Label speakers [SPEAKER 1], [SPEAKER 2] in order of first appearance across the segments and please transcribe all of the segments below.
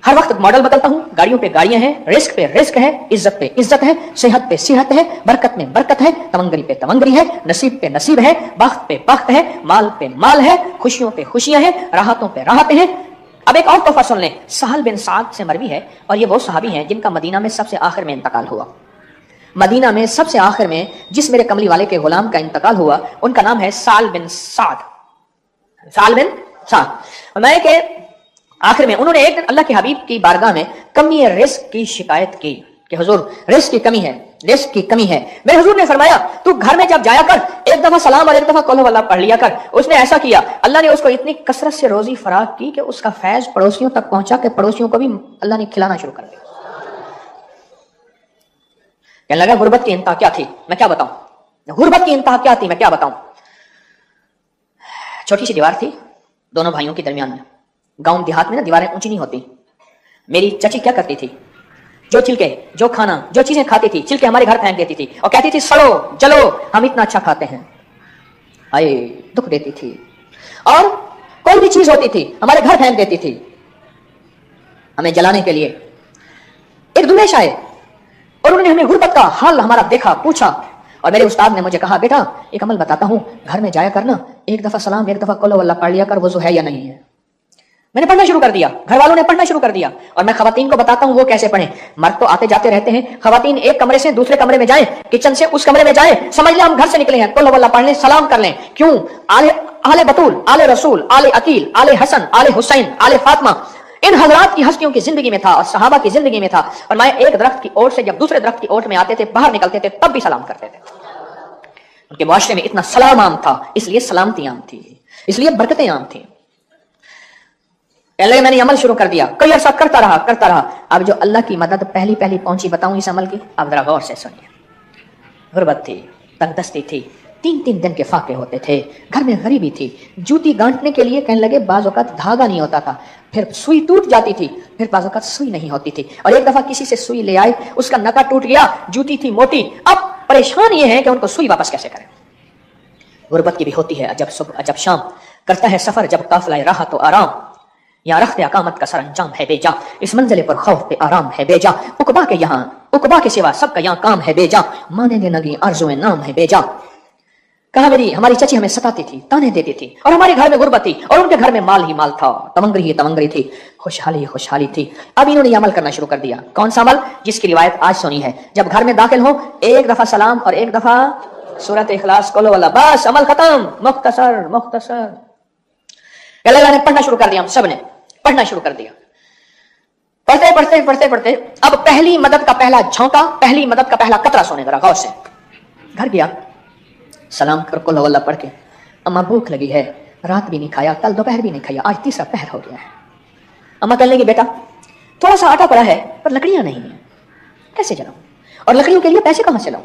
[SPEAKER 1] हर वक्त मॉडल बदलता हूं, गाड़ियों पे गाड़ियां हैं, रिस्क पे रिस्क है, इज्जत पे इज्जत है, सेहत पे सेहत है, बरकत में बरकत है, तमंगरी पे तमंगरी है, नसीब पे नसीब है, बख्त पे बख्त है, माल पे माल है, खुशियों पे खुशियां हैं, राहतों पे राहतें हैं। अब एक और तोहफा सुन लें। सहल बिन साद से मरवी है और ये वो सहाबी हैं जिनका मदीना में सबसे आखिर में इंतकाल हुआ। मदीना में सबसे आखिर में जिस मेरे कमली वाले के गुलाम का इंतकाल हुआ उनका नाम है साल बिन साद। साल बिन साद। मैं के आखिर में उन्होंने एक दिन अल्लाह के हबीब की बारगाह में कमी रिस्क की शिकायत की कि हुजूर रिस्क की कमी है, रिस्क की कमी है। मेरे हुजूर ने फरमाया तू घर में जब जाया कर एक दफा सलाम और एक दफा कुल हुवल्लाह पढ़ लिया कर। उसने ऐसा किया, अल्लाह ने उसको इतनी कसरत से रोजी फराग की कि उसका फैज पड़ोसियों तक पहुंचा कि पड़ोसियों को भी अल्लाह ने खिलाना शुरू कर दिया। कहने लगा गुर्बत की इंतहा क्या थी मैं क्या बताऊं, गुर्बत की इंतहा क्या थी मैं क्या बताऊं। छोटी सी दीवार थी दोनों भाइयों के दरमियान में। गांव देहात में ना दीवारें ऊंची नहीं होती। मेरी चची क्या करती थी, जो छिलके जो खाना जो चीजें खाती थी छिलके हमारे घर फेंक देती थी और कहती थी सड़ो जलो हम इतना अच्छा खाते हैं। आए दुख देती थी। और कोई भी चीज होती थी हमारे घर फेंक देती थी हमें जलाने के लिए। एक दुर्वेश आए और उन्होंने हमें गुर्बत का हाल हमारा देखा, पूछा और मेरे उस्ताद ने मुझे कहा बेटा एक अमल बताता हूं, घर में जाया करना एक दफा सलाम एक दफा कुल हुवल्लाह पढ़ लिया कर, वजू है या नहीं है। मैंने पढ़ना शुरू कर दिया, घर वालों ने पढ़ना शुरू कर दिया और मैं खवातीन को बताता हूं वो कैसे पढ़ें। मर्द तो आते जाते रहते हैं, खवातीन एक कमरे से दूसरे कमरे में जाएं, किचन से उस कमरे में जाएं, समझ लें हम घर से निकले हैं, कुल हुवल्लाह पढ़ लें, सलाम कर लें। क्यों? आले बतूल, आले रसूल, आले अकील, आले हसन, आले हुसैन, आले फातिमा, इन हजरात की हस्तियों की जिंदगी में था और सहाबा की जिंदगी में था। और मैं एक दरख्त की ओट से जब दूसरे दरख्त की ओट में आते थे, बाहर निकलते थे, तब भी सलाम करते थे। उनके मुआशरे में इतना सलाम आम था, इसलिए सलामती आम थी, इसलिए बरकतें आम थी। पहले मैंने अमल शुरू कर दिया, कई अरसा करता रहा। अब जो अल्लाह की मदद पहली पहली पहुंची बताऊं इस अमल की, अब जरा गौर से सुनिए। गुर्बत थी, तंगदस्ती थी, 3-3 दिन के फाके होते थे, घर में गरीबी थी, जूती गांठने के लिए कहने लगे बाज़ औक़ात धागा नहीं होता था, फिर सुई टूट जाती थी, फिर बाज़ औक़ात सुई नहीं होती थी। और एक दफा किसी से सुई ले आए, उसका नका टूट गया, जूती थी मोटी, अब परेशान ये है कि उनको सुई वापस कैसे करें। गुर्बत की भी होती है अजब सुबह अजब शाम, करता है सफर जब काफिला राह तो आराम, यहाँ रख्ते अकामत का सरंजाम है बेजा, इस मंजिल पर खौफ पे आराम है बेजा, उकबा के यहाँ उकबा के सिवा सबका यहाँ काम है बेजा, माने लगी आरज़ुए नाम है बेजा। कहा मेरी हमारी चची हमें सताती थी, ताने देती थी और हमारे घर में गुर्बत थी और उनके घर में माल ही माल था, तमंगरी ही तमंगरी थी, खुशहाली खुशहाली थी। अब इन्होंने अमल करना शुरू कर दिया। कौन सा अमल? जिसकी रिवायत आज सुनी है, जब घर में दाखिल हो एक दफा सलाम और एक दफा सूरत इखलास कुल हुवल्लाह, बस अमल खत्म, मुख्तसर मुख्तसर। अल्लाह ने पढ़ना शुरू कर दिया, हम सब ने पढ़ना शुरू कर दिया। पढ़ते अब पहली मदद का पहला झोंका, पहली मदद का पहला कतरा सुने जरा गौर से। घर गया, सलाम कर कुल हुवल्लाह पढ़ के, अम्मा भूख लगी है, रात भी नहीं खाया, कल दोपहर भी नहीं खाया, आज तीसरा पहर हो गया है। अम्मा कहने लगी बेटा थोड़ा सा आटा पड़ा है पर लकड़ियां नहीं है, कैसे जलाऊं और लकड़ियों के लिए पैसे कहां से लाऊं।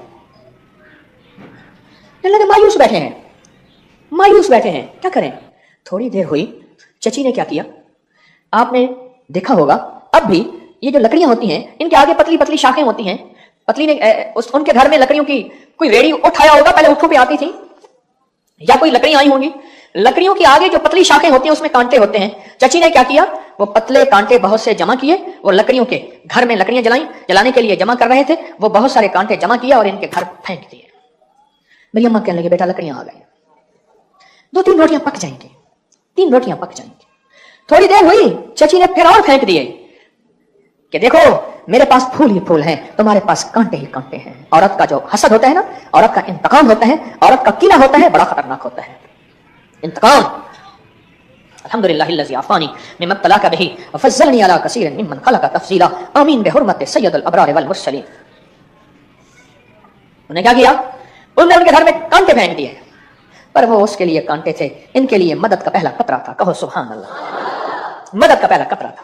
[SPEAKER 1] कहने लगे मायूस बैठे हैं, क्या करें। थोड़ी देर हुई, चची ने क्या किया आपने देखा होगा, अब भी ये जो लकड़ियां होती हैं इनके आगे पतली पतली शाखें होती हैं। पतली ने उनके घर में लकड़ियों की कोई रेडी उठाया होगा, पहले उठों पे आती थी या कोई लकड़ियां आई होंगी, लकड़ियों के आगे जो पतली शाखें होती हैं उसमें कांटे होते हैं। चची ने क्या किया, वो पतले कांटे बहुत से जमा किए, वो लकड़ियों के घर में लकड़ियां जलाने के लिए जमा कर रहे थे, वो बहुत सारे कांटे जमा किया और इनके घर फेंक दिए। मेरी अम्मा कहने लगी बेटा लकड़ियां आ गई, 2-3 रोटियां पक जाएंगी, 3 रोटियां पक जाएंगी। थोड़ी देर हुई, चची ने फिर और फेंक दिए कि देखो मेरे पास फूल ही फूल हैं, तुम्हारे पास कांटे ही कांटे हैं। औरत का जो हसद होता है ना, औरत का इंतकाम होता है, औरत का कीना होता है, बड़ा खतरनाक होता है इंतकाम। अल्हम्दुलिल्लाहिल्लज़ी आफ़ानी मिम्मा तलाका बिही व फ़ज़्ज़लनी अला कसीरिन मिम्मन खलक़ा तफ़ज़ीला, आमीन बिहुर्मति सय्यदुल अबरार वल मुरसलीन। उन्होंने क्या किया, उन्होंने उनके घर में कांटे फेंक दिए, पर वो उसके लिए कांटे थे, इनके लिए मदद का पहला कतरा था। कहो सुभान अल्लाह, मदद का पहला कतरा था।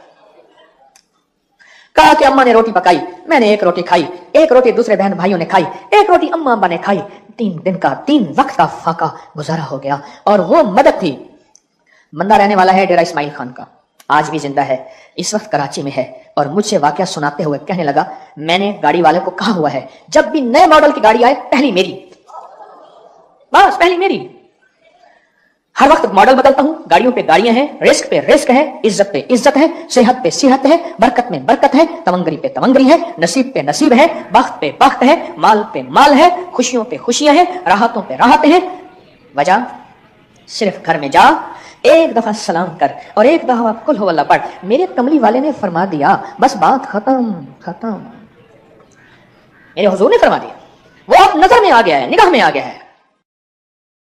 [SPEAKER 1] कहा कि अम्मा ने रोटी पकाई, मैंने एक रोटी खाई, एक रोटी दूसरे बहन भाइयों ने खाई, एक रोटी अम्मा अब्बा ने खाई, 3 दिन का 3 वक्त का फाका गुजारा हो गया। और वो मदद थी। बंदा रहने वाला है डेरा इस्माइल खान का, आज भी जिंदा है, इस वक्त कराची में है और मुझसे वाकया सुनाते हुए कहने लगा मैंने गाड़ी वाले को कहा हुआ है जब भी नए मॉडल की गाड़ी आए पहली मेरी, बस पहली मेरी। ہر وقت ماڈل بدلتا ہوں، گاڑیوں پہ گاڑیاں ہیں، رزق پہ رزق ہے، عزت پہ عزت ہے، صحت پہ صحت ہے، برکت میں برکت ہے، تمنگری پہ تمنگری ہے، نصیب پہ نصیب ہے، بخت پہ بخت ہے، مال پہ مال ہے، خوشیوں پہ خوشیاں ہیں، راحتوں پہ راحتیں ہیں۔ وجہ صرف گھر میں جا، ایک دفعہ سلام کر اور ایک دفعہ قل ہو اللہ پڑھ، میرے کملی والے نے فرما دیا، بس بات ختم ختم۔ میرے حضور نے فرما دیا، وہ اب نظر میں آ گیا ہے، نگاہ میں آ گیا ہے۔